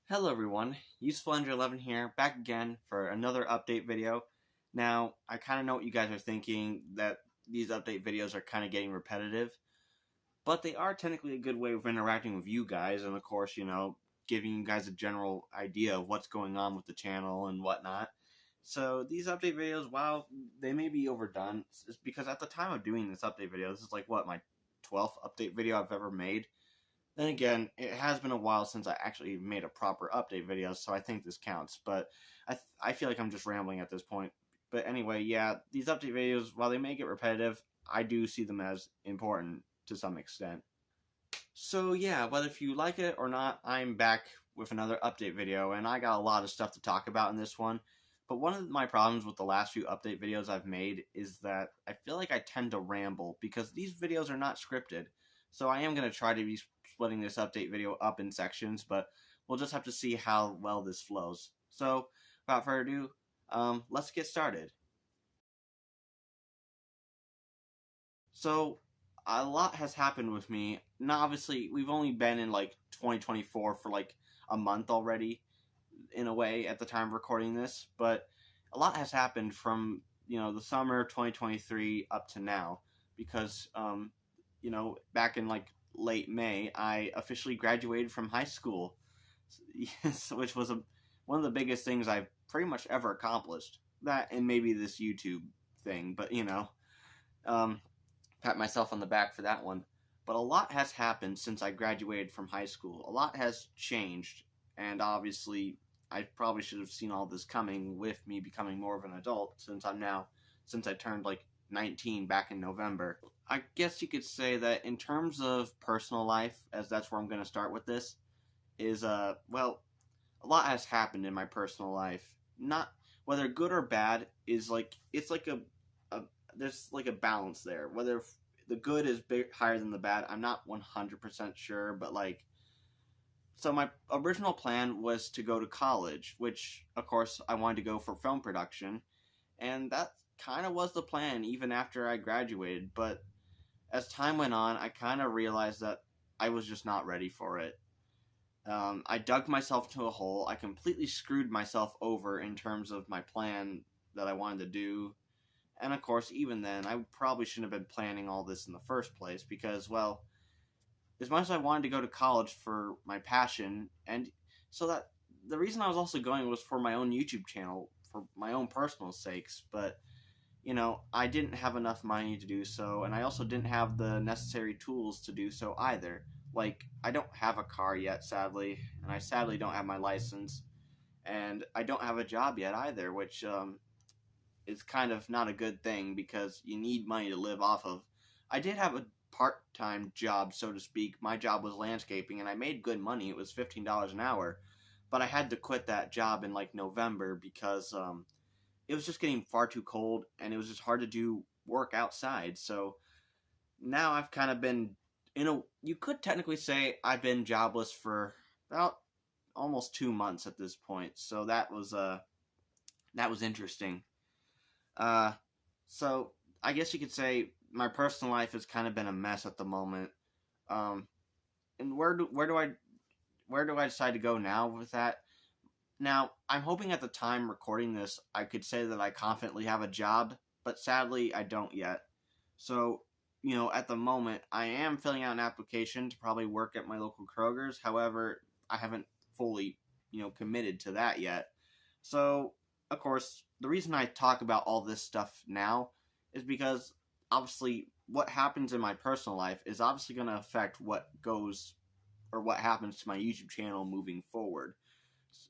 Hello everyone, UsefulAndrew11 here, back again for another update video. Now, I kind of know what you guys are thinking, that these update videos are kind of getting repetitive, but they are technically a good way of interacting with you guys, and of course, giving you guys a general idea of what's going on with the channel and whatnot. So these update videos, while they may be overdone, it's because at the time of doing this update video, this is like, what, my 12th update video I've ever made? Then again, it has been a while since I actually made a proper update video, so I think this counts. But I feel like I'm just rambling at this point. But anyway, yeah, these update videos, while they may get repetitive, I do see them as important to some extent. So yeah, whether if you like it or not, I'm back with another update video, and I got a lot of stuff to talk about in this one. But one of my problems with the last few update videos I've made is that I feel like I tend to ramble, because these videos are not scripted. So I am going to try to be splitting this update video up in sections, but we'll just have to see how well this flows. So, without further ado, let's get started. So, a lot has happened with me. Now, obviously, we've only been in like 2024 for like a month already, in a way, at the time of recording this, but a lot has happened from, the summer of 2023 up to now, because, back in like late May, I officially graduated from high school, which was one of the biggest things I've pretty much ever accomplished. That and maybe this YouTube thing, but um, pat myself on the back for that one. But a lot has happened since I graduated from high school. A lot has changed, and obviously, I probably should have seen all this coming with me becoming more of an adult since I turned like 19 back in November. I guess you could say that in terms of personal life, as that's where I'm going to start with this, is well, a lot has happened in my personal life. Not whether good or bad is like it's like a there's like a balance there. Whether the good is higher than the bad, I'm not 100% sure, but like, so my original plan was to go to college, which of course I wanted to go for film production, and that kind of was the plan even after I graduated. But as time went on, I kind of realized that I was just not ready for it. I dug myself into a hole. I completely screwed myself over in terms of my plan that I wanted to do. And of course, even then, I probably shouldn't have been planning all this in the first place because, well, as much as I wanted to go to college for my passion, and so that the reason I was also going was for my own YouTube channel, for my own personal sakes, but I didn't have enough money to do so, and I also didn't have the necessary tools to do so either. Like, I don't have a car yet, sadly, and I sadly don't have my license, and I don't have a job yet either, which is kind of not a good thing because you need money to live off of. I did have a part-time job, so to speak. My job was landscaping, and I made good money. It was $15 an hour, but I had to quit that job in like November because it was just getting far too cold, and it was just hard to do work outside. So now I've kind of been you could technically say I've been jobless for about almost 2 months at this point. So that was interesting. Uh, so I guess you could say my personal life has kind of been a mess at the moment. Um, and where do I decide to go now with that? Now, I'm hoping at the time recording this, I could say that I confidently have a job, but sadly, I don't yet. So, at the moment, I am filling out an application to probably work at my local Kroger's. However, I haven't fully, committed to that yet. So, of course, the reason I talk about all this stuff now is because, obviously, what happens in my personal life is obviously going to affect what goes or what happens to my YouTube channel moving forward,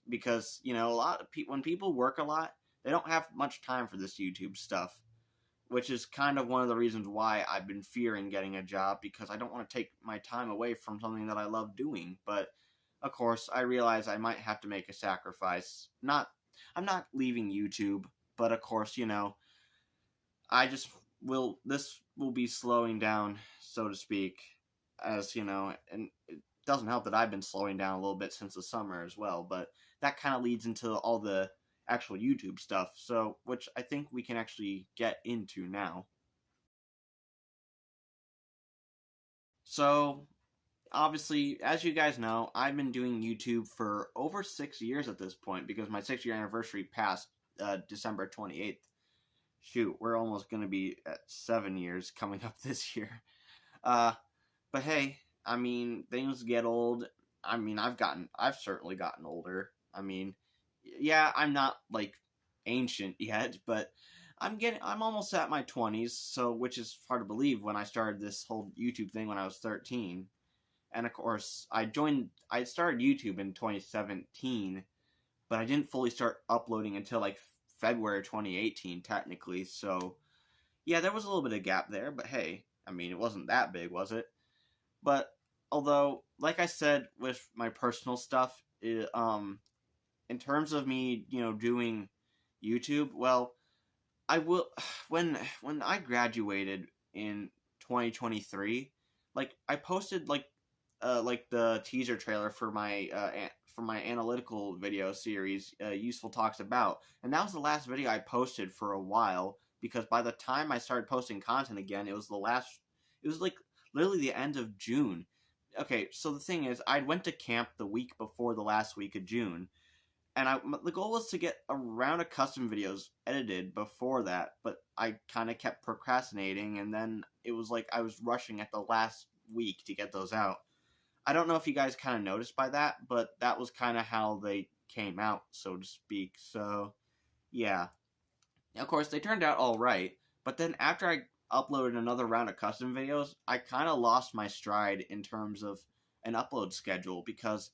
because a lot of people, when people work a lot, they don't have much time for this YouTube stuff, which is kind of one of the reasons why I've been fearing getting a job, because I don't want to take my time away from something that I love doing. But of course, I realize I might have to make a sacrifice. I'm not leaving YouTube, but of course, I just this will be slowing down, so to speak, as and it doesn't help that I've been slowing down a little bit since the summer as well, but that kind of leads into all the actual YouTube stuff, so which I think we can actually get into now. So obviously, as you guys know, I've been doing YouTube for over 6 years at this point because my 6 year anniversary passed December 28th. Shoot, we're almost going to be at 7 years coming up this year. Uh, but hey, I mean, things get old. I mean, I've certainly gotten older. I mean, yeah, I'm not like ancient yet, but I'm almost at my 20s, so which is hard to believe when I started this whole YouTube thing when I was 13. And of course, I started YouTube in 2017, but I didn't fully start uploading until like February 2018 technically. So, yeah, there was a little bit of gap there, but hey, I mean, it wasn't that big, was it? But although, like I said with my personal stuff, in terms of me, doing YouTube, well, I will when I graduated in 2023, like I posted like the teaser trailer for my analytical video series, Useful Talks About, and that was the last video I posted for a while because by the time I started posting content again, it was like literally the end of June. Okay, so the thing is, I went to camp the week before the last week of June, and the goal was to get a round of custom videos edited before that, but I kind of kept procrastinating, and then it was like I was rushing at the last week to get those out. I don't know if you guys kind of noticed by that, but that was kind of how they came out, so to speak. So, yeah. Of course, they turned out all right, but then after I uploaded another round of custom videos, I kind of lost my stride in terms of an upload schedule because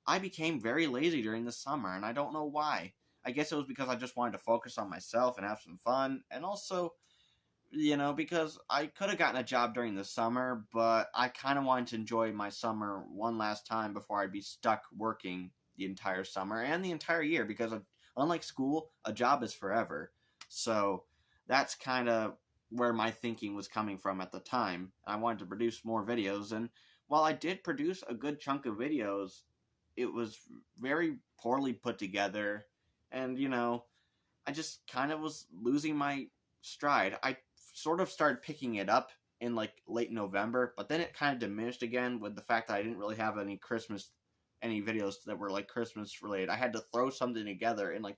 I became very lazy during the summer, and I don't know why. I guess it was because I just wanted to focus on myself and have some fun, and also, because I could have gotten a job during the summer, but I kind of wanted to enjoy my summer one last time before I'd be stuck working the entire summer and the entire year because, unlike school, a job is forever. So that's kind of where my thinking was coming from at the time. I wanted to produce more videos, and while I did produce a good chunk of videos, it was very poorly put together, and I just kind of was losing my stride. I sort of started picking it up in like late November, but then it kind of diminished again with the fact that I didn't really have any videos that were like Christmas related. I had to throw something together in like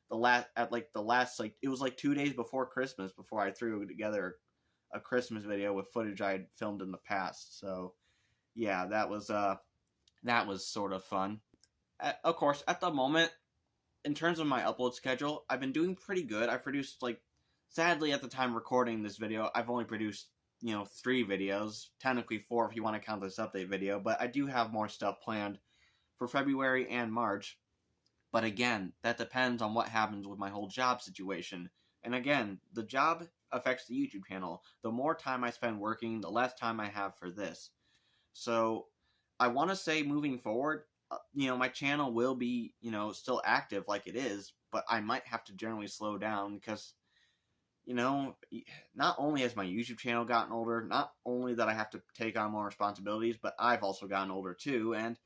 the last like it was like 2 days before Christmas before I threw together a Christmas video with footage I had filmed in the past. So yeah, that was sort of fun. Of course, at the moment, in terms of my upload schedule, I've been doing pretty good. I produced like, sadly, at the time recording this video, I've only produced 3 videos, technically 4 if you want to count this update video. But I do have more stuff planned for February and March. But again, that depends on what happens with my whole job situation. And again, the job affects the YouTube channel. The more time I spend working, the less time I have for this. So I want to say moving forward, my channel will be, still active like it is, but I might have to generally slow down because, not only has my YouTube channel gotten older, not only that I have to take on more responsibilities, but I've also gotten older too, and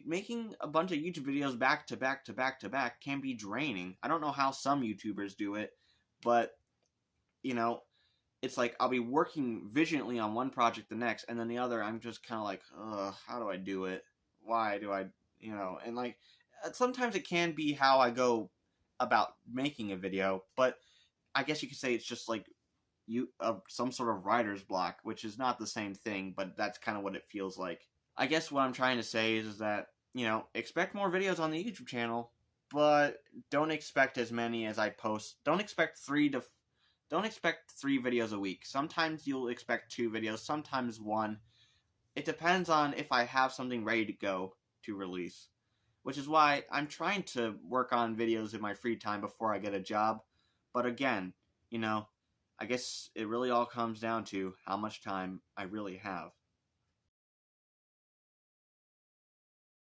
making a bunch of YouTube videos back to back to back to back can be draining. I don't know how some YouTubers do it, but, it's like I'll be working vigilantly on one project the next, and then the other I'm just kind of like, ugh, how do I do it? Why do I, and like sometimes it can be how I go about making a video, but I guess you could say it's just like some sort of writer's block, which is not the same thing, but that's kind of what it feels like. I guess what I'm trying to say is that, expect more videos on the YouTube channel, but don't expect as many as I post. Don't expect 3 videos a week. Sometimes you'll expect 2 videos, sometimes 1. It depends on if I have something ready to go to release, which is why I'm trying to work on videos in my free time before I get a job. But again, I guess it really all comes down to how much time I really have.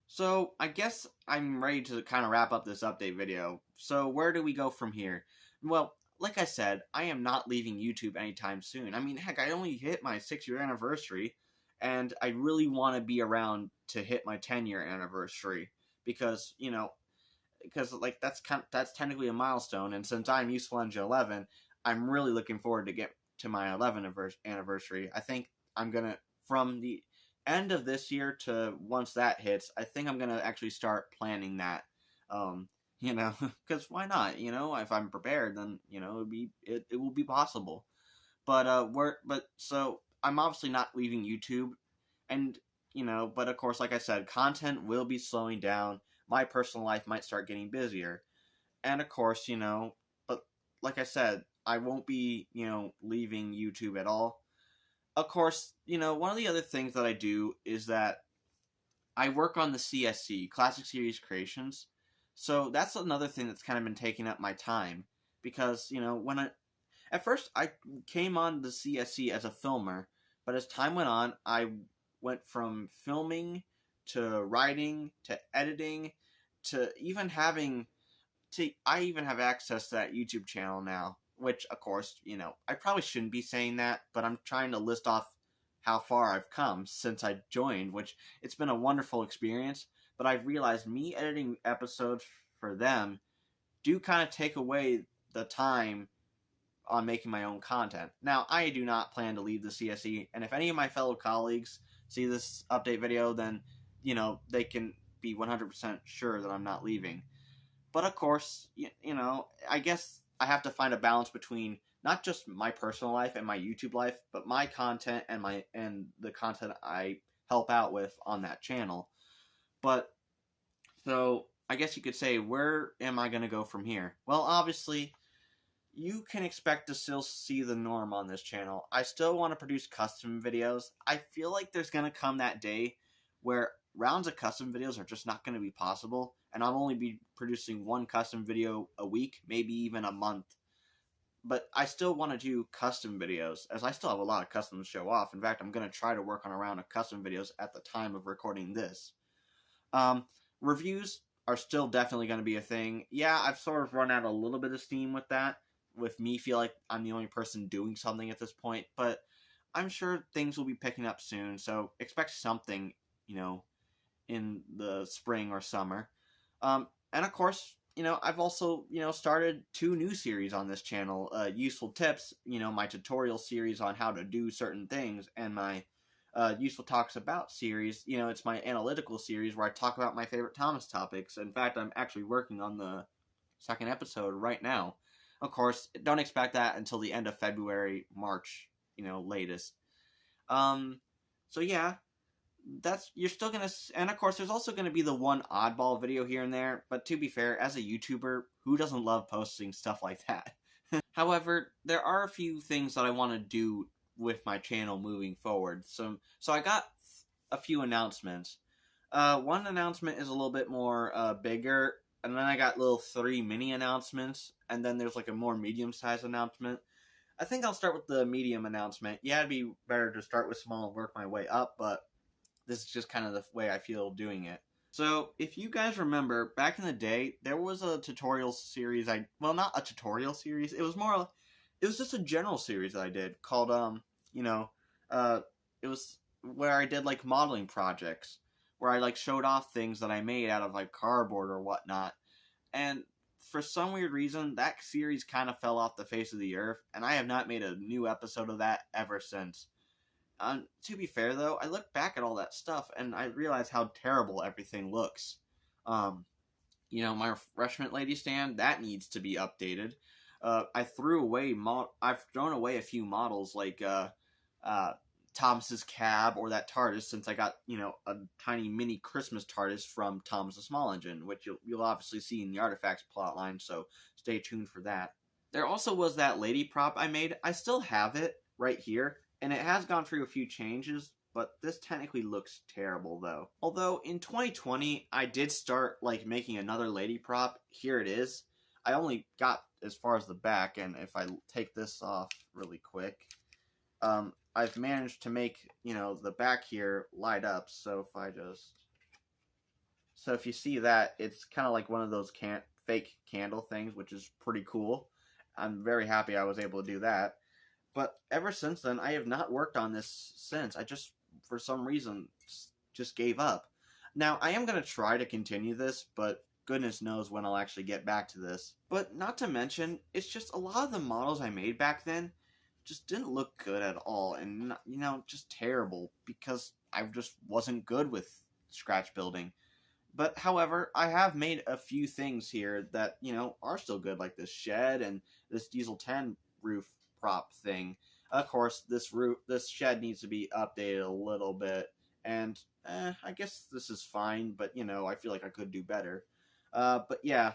So I guess I'm ready to kind of wrap up this update video. So where do we go from here? Well, like I said, I am not leaving YouTube anytime soon. I mean, heck, I only hit my 6-year anniversary, and I really want to be around to hit my 10-year anniversary because, like that's technically a milestone, and since I'm Useful Ninja 11, I'm really looking forward to get to my 11th anniversary. I think I'm gonna from the end of this year to once that hits, I think I'm gonna actually start planning that. You know, because why not? You know, if I'm prepared, then you know it will be possible. But so I'm obviously not leaving YouTube, and you know, but of course, like I said, content will be slowing down. My personal life might start getting busier, and of course, you know, but like I said, I won't be, you know, leaving YouTube at all. Of course, you know, one of the other things that I do is that I work on the CSC, Classic Series Creations. So that's another thing that's kind of been taking up my time because, you know, at first I came on the CSC as a filmer, but as time went on, I went from filming to writing to editing to even having I even have access to that YouTube channel now, which of course, you know, I probably shouldn't be saying that, but I'm trying to list off how far I've come since I joined, which it's been a wonderful experience, but I've realized me editing episodes for them do kind of take away the time on making my own content. Now, I do not plan to leave the CSE, and if any of my fellow colleagues see this update video, then, you know, they can be 100% sure that I'm not leaving. But of course, you know, I guess I have to find a balance between not just my personal life and my YouTube life, but my content and the content I help out with on that channel. But so I guess you could say, where am I going to go from here? Well, obviously, you can expect to still see the norm on this channel. I still want to produce custom videos. I feel like there's going to come that day where rounds of custom videos are just not going to be possible, and I'll only be producing one custom video a week, maybe even a month. But I still want to do custom videos, as I still have a lot of customs to show off. In fact, I'm going to try to work on a round of custom videos at the time of recording this. Reviews are still definitely going to be a thing. Yeah, I've sort of run out a little bit of steam with that, with me feel like I'm the only person doing something at this point, but I'm sure things will be picking up soon, so expect something, you know, in the spring or summer. And of course, you know, I've also, you know, started 2 new series on this channel, Useful Tips, you know, my tutorial series on how to do certain things, and my Useful Talks About series, you know, it's my analytical series where I talk about my favorite Thomas topics. In fact, I'm actually working on the 2nd episode right now. Of course, don't expect that until the end of February, March, you know, latest. So yeah, you're still gonna, and of course, there's also gonna be the one oddball video here and there. But to be fair, as a YouTuber, who doesn't love posting stuff like that? However, there are a few things that I want to do with my channel moving forward. So I got a few announcements. One announcement is a little bit more bigger, and then I got little 3 mini announcements, and then there's like a more medium-sized announcement. I think I'll start with the medium announcement. Yeah, it'd be better to start with small and work my way up, but this is just kind of the way I feel doing it. So, if you guys remember, back in the day, there was a tutorial series well, not a tutorial series, it was just a general series that I did called, you know, it was where I did, like, modeling projects, where I, like, showed off things that I made out of, like, cardboard or whatnot, and for some weird reason, that series kind of fell off the face of the earth, and I have not made a new episode of that ever since. To be fair, though, I look back at all that stuff, and I realize how terrible everything looks. You know, my refreshment lady stand, that needs to be updated. I've thrown away a few models, like, Thomas's cab or that TARDIS, since I got, you know, a tiny mini Christmas TARDIS from Thomas the Small Engine, which you'll obviously see in the Artifacts plotline, so stay tuned for that. There also was that lady prop I made. I still have it right here, and it has gone through a few changes, but this technically looks terrible, though. Although, in 2020, I did start, like, making another lady prop. Here it is. I only got as far as the back, and if I take this off really quick, I've managed to make, you know, the back here light up. So if you see that, it's kind of like one of those fake candle things, which is pretty cool. I'm very happy I was able to do that. But ever since then, I have not worked on this since. I just, for some reason, just gave up. Now, I am going to try to continue this, but goodness knows when I'll actually get back to this. But not to mention, it's just a lot of the models I made back then just didn't look good at all, and, you know, just terrible, because I just wasn't good with scratch building. But however, I have made a few things here that, are still good, like this shed and this Diesel 10 roof prop thing. Of course, this shed needs to be updated a little bit, and I guess this is fine, but I feel like I could do better. But yeah,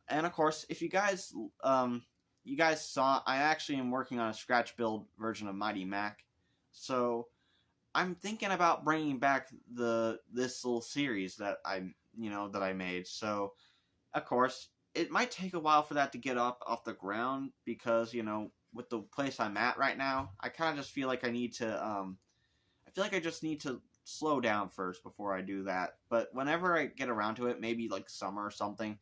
and of course, if you guys saw, I actually am working on a scratch build version of Mighty Mac, so I'm thinking about bringing back this little series that I made. So, of course, it might take a while for that to get up off the ground because with the place I'm at right now, I kind of just feel like I feel like I just need to slow down first before I do that. But whenever I get around to it, maybe like summer or something,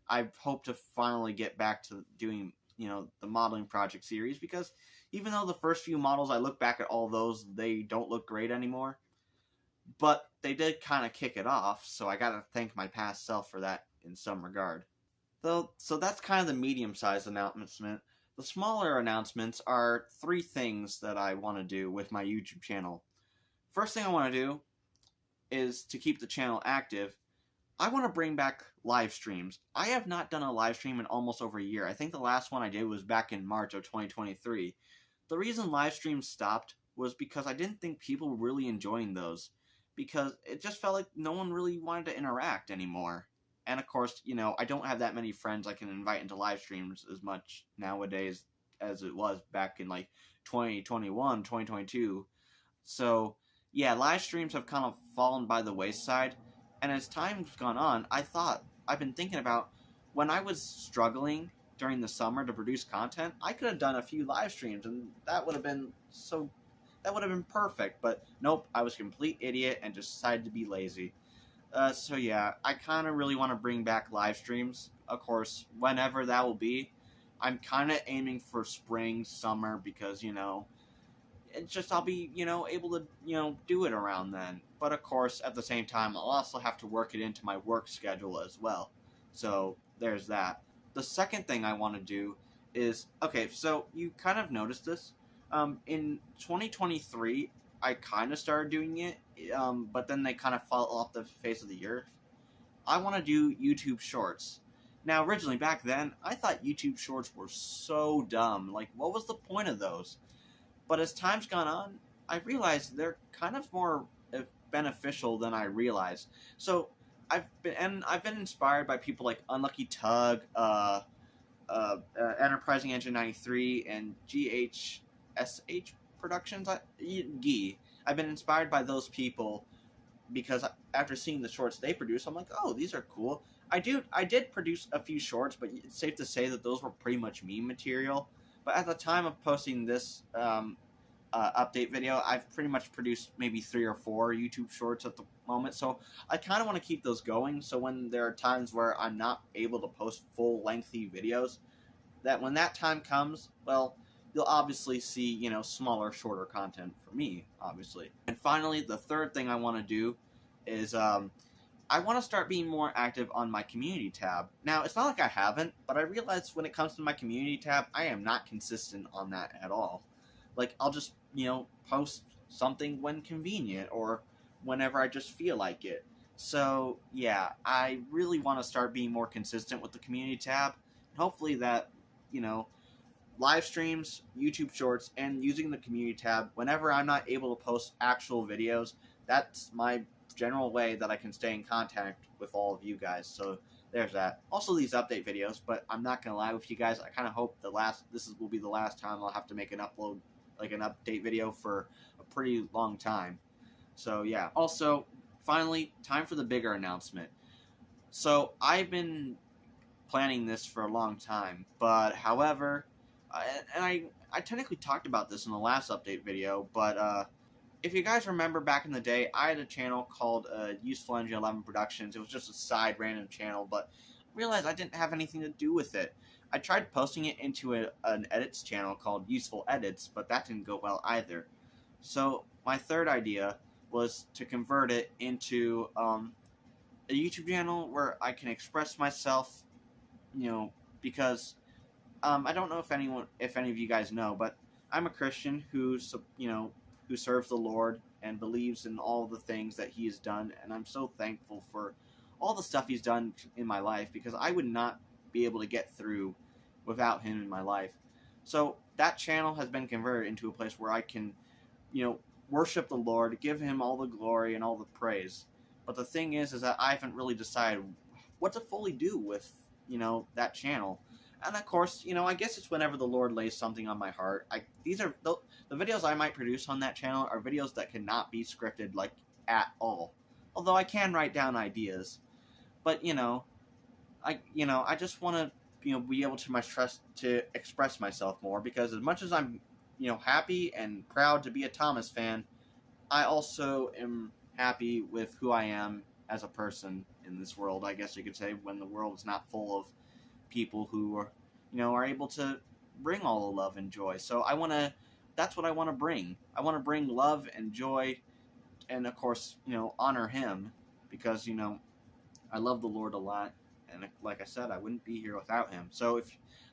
I hope to finally get back to doing the modeling project series, because even though the first few models, I look back at all those, they don't look great anymore, but they did kind of kick it off, so I gotta thank my past self for that in some regard. So that's kind of the medium-sized announcement. The smaller announcements are 3 things that I want to do with my YouTube channel. First thing I want to do is to keep the channel active. I want to bring back live streams. I have not done a live stream in almost over a year. I think the last one I did was back in March of 2023. The reason live streams stopped was because I didn't think people were really enjoying those, because it just felt like no one really wanted to interact anymore. And of course, I don't have that many friends I can invite into live streams as much nowadays as it was back in like 2021, 2022. So, yeah, live streams have kind of fallen by the wayside. And as time's gone on, I've been thinking about when I was struggling during the summer to produce content, I could have done a few live streams, and that would have been perfect. But nope, I was a complete idiot and just decided to be lazy. So yeah, I kind of really want to bring back live streams. Of course, whenever that will be, I'm kind of aiming for spring, summer, because it's just I'll be able to do it around then. But of course, at the same time, I'll also have to work it into my work schedule as well. So there's that. The second thing I want to do is, okay, so you kind of noticed this. In 2023, I kind of started doing it, but then they kind of fell off the face of the earth. I want to do YouTube Shorts. Now, originally, back then, I thought YouTube Shorts were so dumb. Like, what was the point of those? But as time's gone on, I realized they're kind of more beneficial than I realized. So I've been inspired by people like Unlucky Tug, Enterprising Engine 93, and GHSH Productions. GEE. I've been inspired by those people because after seeing the shorts they produce, I'm like, oh, these are cool. I did produce a few shorts, but it's safe to say that those were pretty much meme material. But at the time of posting this update video, I've pretty much produced maybe 3 or 4 YouTube shorts at the moment. So I kind of want to keep those going. So when there are times where I'm not able to post full lengthy videos, that when that time comes, well, you'll obviously see, smaller, shorter content for me, obviously. And finally, the third thing I want to do is I want to start being more active on my community tab. Now, it's not like I haven't, but I realize when it comes to my community tab, I am not consistent on that at all. Like, I'll just, post something when convenient or whenever I just feel like it. So, yeah, I really want to start being more consistent with the community tab. Hopefully that, live streams, YouTube Shorts, and using the community tab, whenever I'm not able to post actual videos, that's my general way that I can stay in contact with all of you guys. So there's that. Also these update videos, but I'm not gonna lie with you guys, I kind of hope this will be the last time I'll have to make an update video for a pretty long time. So yeah. Also, finally, time for the bigger announcement. So I've been planning this for a long time, but however, I technically talked about this in the last update video, but if you guys remember back in the day, I had a channel called Useful Engine 11 Productions. It was just a side random channel, but I realized I didn't have anything to do with it. I tried posting it into an edits channel called Useful Edits, but that didn't go well either. So my third idea was to convert it into a YouTube channel where I can express myself, because I don't know if any of you guys know, but I'm a Christian who serves the Lord. and believes in all the things that he has done, and I'm so thankful for all the stuff he's done in my life, because I would not be able to get through without him in my life. So that channel has been converted into a place where I can, worship the Lord, give him all the glory and all the praise. But the thing is that I haven't really decided what to fully do with, that channel. And of course, I guess it's whenever the Lord lays something on my heart. These are the videos I might produce on that channel are videos that cannot be scripted, like, at all. Although I can write down ideas. But, I just want to, be able to express myself more, because as much as I'm, happy and proud to be a Thomas fan, I also am happy with who I am as a person in this world, I guess you could say, when the world is not full of people who are able to bring all the love and joy. So that's what I want to bring. I want to bring love and joy, and of course, honor him, because, I love the Lord a lot, and like I said, I wouldn't be here without him. So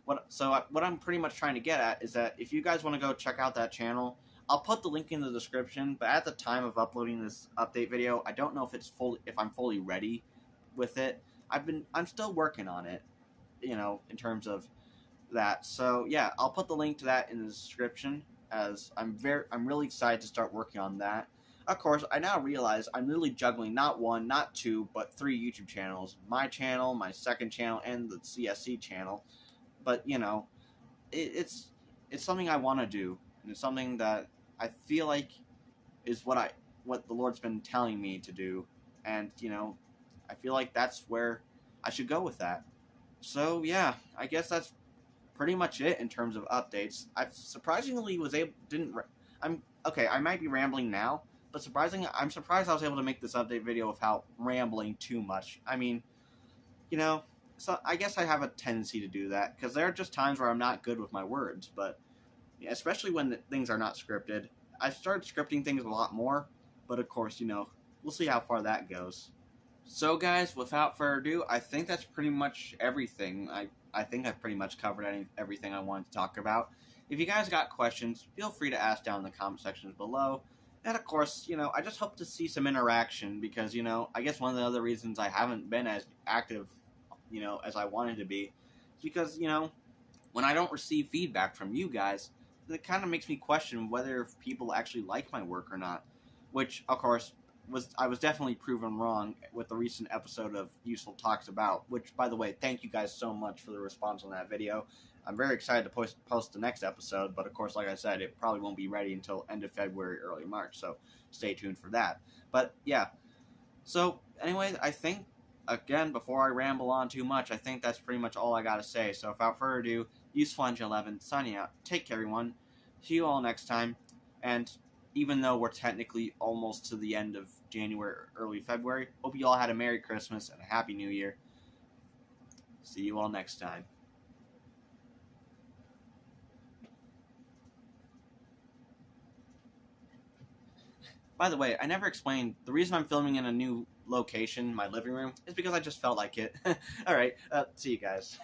what I'm pretty much trying to get at is that if you guys want to go check out that channel, I'll put the link in the description. But at the time of uploading this update video, I don't know if I'm fully ready with it. I'm still working on it, in terms of that. So yeah, I'll put the link to that in the description, as I'm really excited to start working on that. Of course, I now realize I'm really juggling not one, not two, but 3 YouTube channels. My channel, my second channel, and the CSC channel. But, it's something I want to do, and it's something that I feel like is what the Lord's been telling me to do, and, I feel like that's where I should go with that. So, yeah, I guess that's pretty much it in terms of updates. I surprisingly I might be rambling now, but I'm surprised I was able to make this update video without rambling too much. I mean, so I guess I have a tendency to do that, because there are just times where I'm not good with my words, but especially when things are not scripted. I've started scripting things a lot more, but of course, we'll see how far that goes. So guys, without further ado, I think that's pretty much everything. I think I've pretty much covered everything I wanted to talk about. If you guys got questions, feel free to ask down in the comment sections below. And of course, I just hope to see some interaction, because, I guess one of the other reasons I haven't been as active, as I wanted to be, is because, when I don't receive feedback from you guys, it kind of makes me question whether people actually like my work or not. Which, of course, I was definitely proven wrong with the recent episode of Useful Talks About, which, by the way, thank you guys so much for the response on that video. I'm very excited to post the next episode, but of course, like I said, it probably won't be ready until end of February, early March, so stay tuned for that. But, yeah. So, anyway, I think, again, before I ramble on too much, I think that's pretty much all I gotta say. So, without further ado, Useful11, signing out. Take care, everyone. See you all next time, and even though we're technically almost to the end of January or early February, hope you all had a Merry Christmas and a Happy New Year. See you all next time. By the way, I never explained, the reason I'm filming in a new location, my living room, is because I just felt like it. Alright, see you guys.